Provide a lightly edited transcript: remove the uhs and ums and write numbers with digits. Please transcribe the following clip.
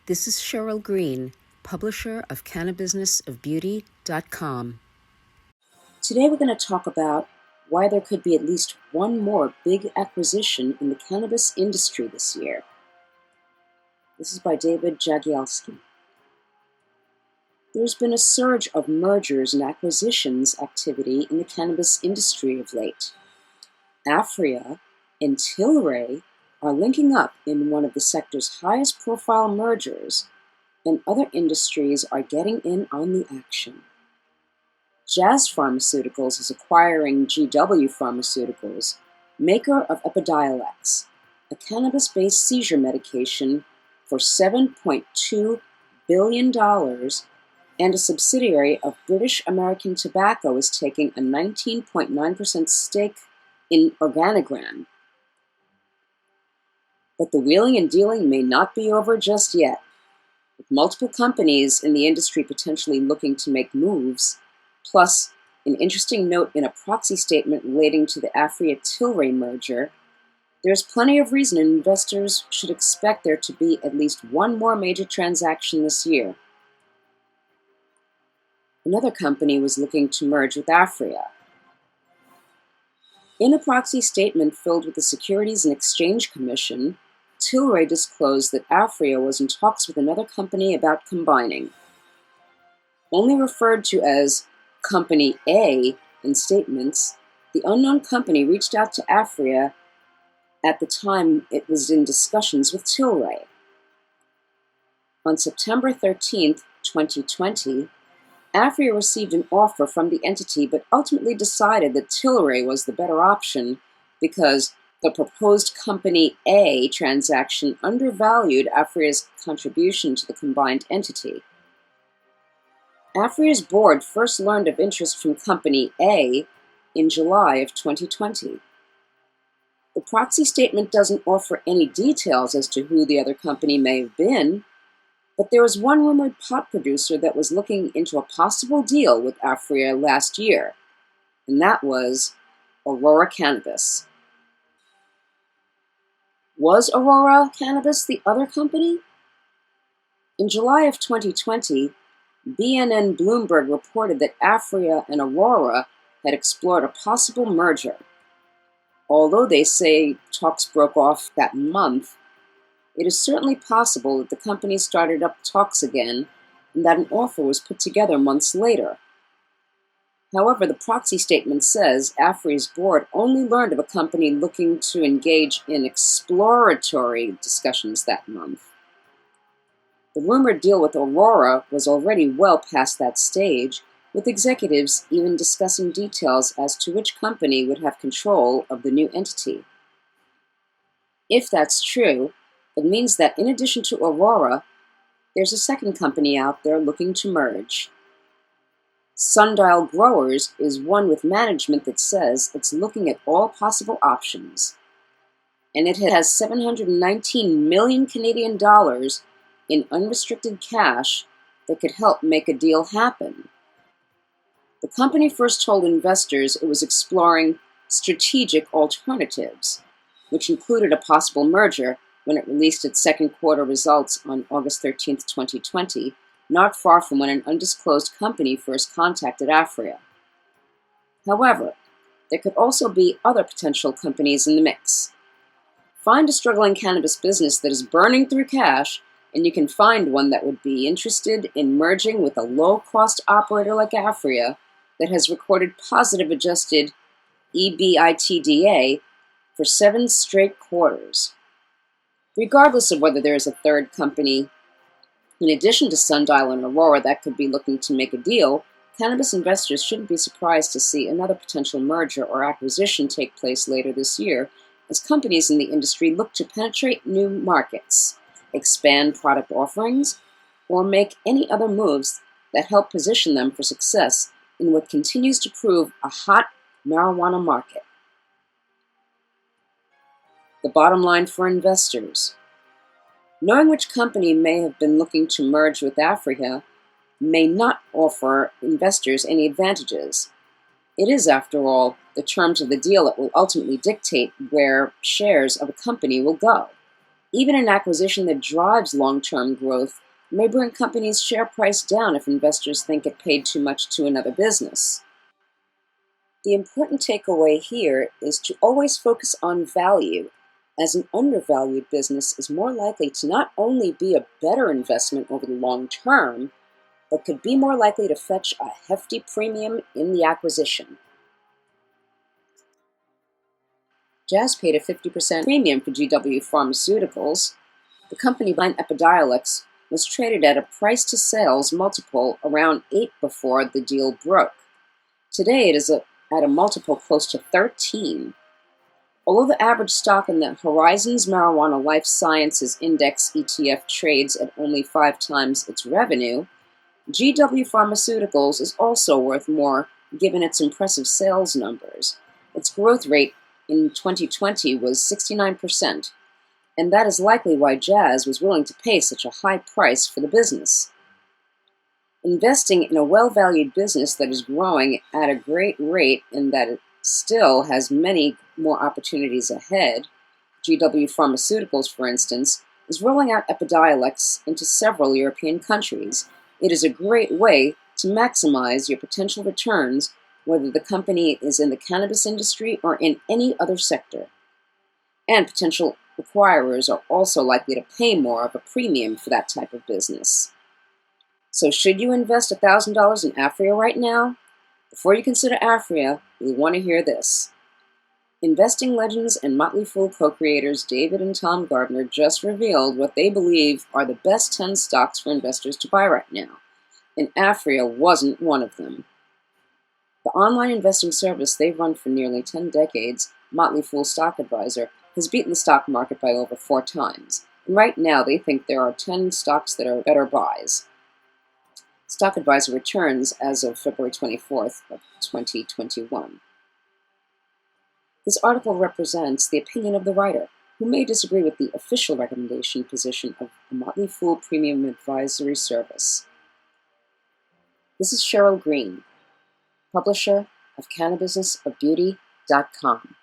This is Cheryl Green, publisher of Cannabisness.com. Today we're going to talk about why there could be at least one more big acquisition in the cannabis industry this year. This is by David Jagielski. There's been a surge of mergers and acquisitions activity in the cannabis industry of late. Aphria and Tilray are linking up in one of the sector's highest profile mergers, and other industries are getting in on the action. Jazz Pharmaceuticals is acquiring GW Pharmaceuticals, maker of Epidiolex, a cannabis-based seizure medication, for $7.2 billion, and a subsidiary of British American Tobacco is taking a 19.9% stake in Organigram. But the wheeling and dealing may not be over just yet. With multiple companies in the industry potentially looking to make moves, plus an interesting note in a proxy statement relating to the Aphria-Tilray merger, there's plenty of reason investors should expect there to be at least one more major transaction this year. Another company was looking to merge with Aphria. In a proxy statement filled with the Securities and Exchange Commission, Tilray disclosed that Aphria was in talks with another company about combining. Only referred to as Company A in statements, the unknown company reached out to Aphria at the time it was in discussions with Tilray. On September 13, 2020, Aphria received an offer from the entity but ultimately decided that Tilray was the better option because the proposed Company A transaction undervalued Aphria's contribution to the combined entity. Aphria's board first learned of interest from Company A in July of 2020. The proxy statement doesn't offer any details as to who the other company may have been, but there was one rumored pot producer that was looking into a possible deal with Aphria last year, and that was Aurora Cannabis. Was Aurora Cannabis the other company? In July of 2020, BNN Bloomberg reported that Aphria and Aurora had explored a possible merger. Although they say talks broke off that month, it is certainly possible that the companies started up talks again and that an offer was put together months later. However, the proxy statement says Aphria's board only learned of a company looking to engage in exploratory discussions that month. The rumored deal with Aurora was already well past that stage, with executives even discussing details as to which company would have control of the new entity. If that's true, it means that in addition to Aurora, there's a second company out there looking to merge. Sundial Growers is one with management that says it's looking at all possible options, and it has 719 million Canadian dollars in unrestricted cash that could help make a deal happen. The company first told investors it was exploring strategic alternatives, which included a possible merger when it released its second quarter results on August 13, 2020, not far from when an undisclosed company first contacted Aphria. However, there could also be other potential companies in the mix. Find a struggling cannabis business that is burning through cash, and you can find one that would be interested in merging with a low-cost operator like Aphria that has recorded positive adjusted EBITDA for 7 straight quarters. Regardless of whether there is a third company, in addition to Sundial and Aurora that could be looking to make a deal, cannabis investors shouldn't be surprised to see another potential merger or acquisition take place later this year as companies in the industry look to penetrate new markets, expand product offerings, or make any other moves that help position them for success in what continues to prove a hot marijuana market. The bottom line for investors. Knowing which company may have been looking to merge with Aphria may not offer investors any advantages. It is, after all, the terms of the deal that will ultimately dictate where shares of a company will go. Even an acquisition that drives long-term growth may bring companies' share price down if investors think it paid too much to another business. The important takeaway here is to always focus on value, as an undervalued business is more likely to not only be a better investment over the long term, but could be more likely to fetch a hefty premium in the acquisition. Jazz paid a 50% premium for GW Pharmaceuticals. The company behind Epidiolex was traded at a price-to-sales multiple around 8 before the deal broke. Today it is at a multiple close to 13. Although the average stock in the Horizons Marijuana Life Sciences Index ETF trades at only 5 times its revenue, GW Pharmaceuticals is also worth more given its impressive sales numbers. Its growth rate in 2020 was 69%, and that is likely why Jazz was willing to pay such a high price for the business. Investing in a well-valued business that is growing at a great rate and that it still has many more opportunities ahead, GW Pharmaceuticals, for instance, is rolling out Epidiolex into several European countries. It is a great way to maximize your potential returns, whether the company is in the cannabis industry or in any other sector. And potential acquirers are also likely to pay more of a premium for that type of business. So should you invest $1,000 in Aphria right now? Before you consider Aphria, you'll want to hear this. Investing legends and Motley Fool co-creators David and Tom Gardner just revealed what they believe are the best 10 stocks for investors to buy right now, and Aphria wasn't one of them. The online investing service they've run for nearly 10 decades, Motley Fool Stock Advisor, has beaten the stock market by over 4 times, and right now they think there are 10 stocks that are better buys. Stock Advisor returns as of February 24th of 2021. This article represents the opinion of the writer, who may disagree with the official recommendation position of the Motley Fool Premium Advisory Service. This is Cheryl Green, publisher of Cannabisness of Beauty.com.